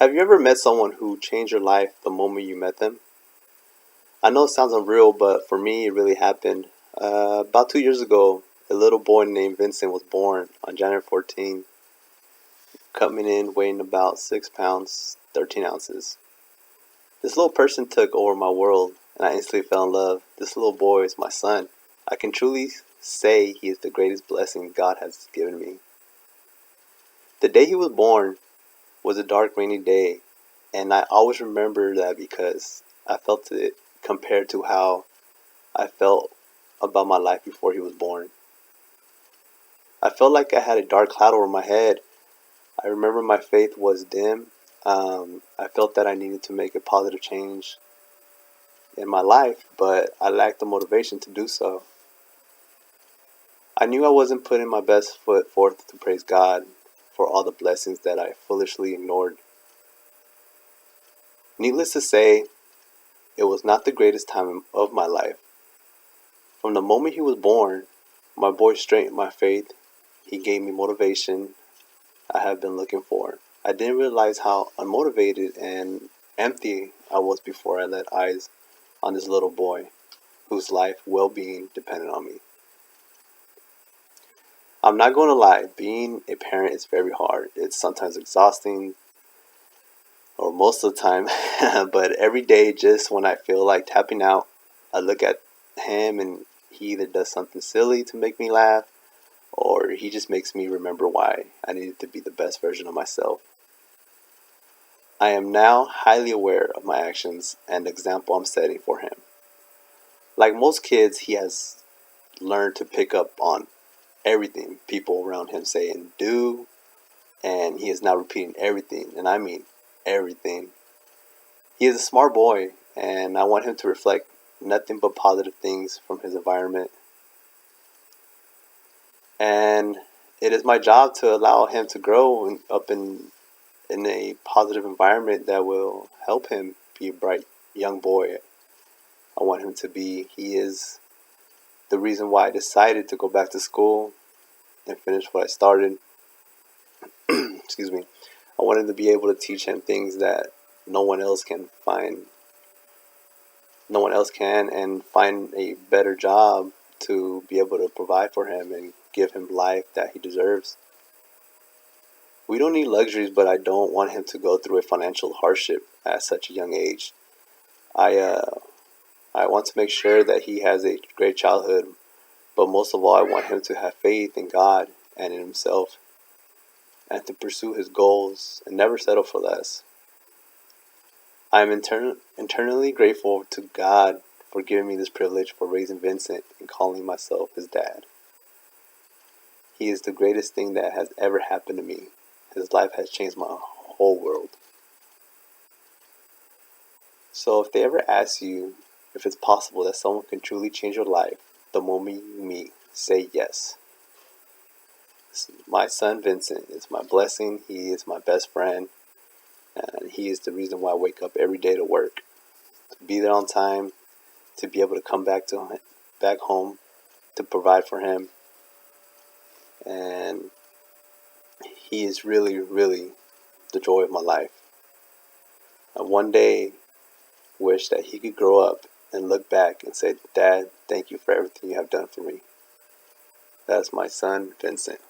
Have you ever met someone who changed your life the moment you met them? I know it sounds unreal, but for me, it really happened. About 2 years ago, a little boy named Vincent was born on January 14th, coming in weighing about 6 pounds, 13 ounces. This little person took over my world, and I instantly fell in love. This little boy is my son. I can truly say he is the greatest blessing God has given me. The day he was born was a dark, rainy day, and I always remember that because I felt it compared to how I felt about my life before he was born. I felt like I had a dark cloud over my head. I remember my faith was dim. I felt that I needed to make a positive change in my life, but I lacked the motivation to do so. I knew I wasn't putting my best foot forth to praise God for all the blessings that I foolishly ignored. Needless to say, it was not the greatest time of my life. From the moment he was born, my boy strengthened my faith. He gave me motivation I have been looking for. I didn't realize how unmotivated and empty I was before I laid eyes on this little boy whose life well-being depended on me. I'm not going to lie, being a parent is very hard. It's sometimes exhausting, or most of the time, but every day, just when I feel like tapping out, I look at him and he either does something silly to make me laugh, or he just makes me remember why I needed to be the best version of myself. I am now highly aware of my actions and the example I'm setting for him. Like most kids, he has learned to pick up on everything people around him say and do, and he is now repeating everything, and I mean everything. He is a smart boy, and I want him to reflect nothing but positive things from his environment. And it is my job to allow him to grow up in a positive environment that will help him be a bright young boy I want him to be. He is the reason why I decided to go back to school and finish what I started. Excuse me. I wanted to be able to teach him things that no one else can find, no one else can, and find a better job to be able to provide for him and give him life that he deserves. We don't need luxuries, but I don't want him to go through a financial hardship at such a young age. I uh, I want to make sure that he has a great childhood, but most of all, I want him to have faith in God and in himself, and to pursue his goals and never settle for less. I am internally grateful to God for giving me this privilege for raising Vincent and calling myself his dad. He is the greatest thing that has ever happened to me. His life has changed my whole world. So if they ever ask you if it's possible that someone can truly change your life the moment you meet, say yes. My son Vincent is my blessing. He is my best friend, and he is the reason why I wake up every day to work, to be there on time, to be able to come back home, to provide for him, and he is really, really the joy of my life. I one day wish that he could grow up and look back and say, "Dad, thank you for everything you have done for me." That's my son, Vincent.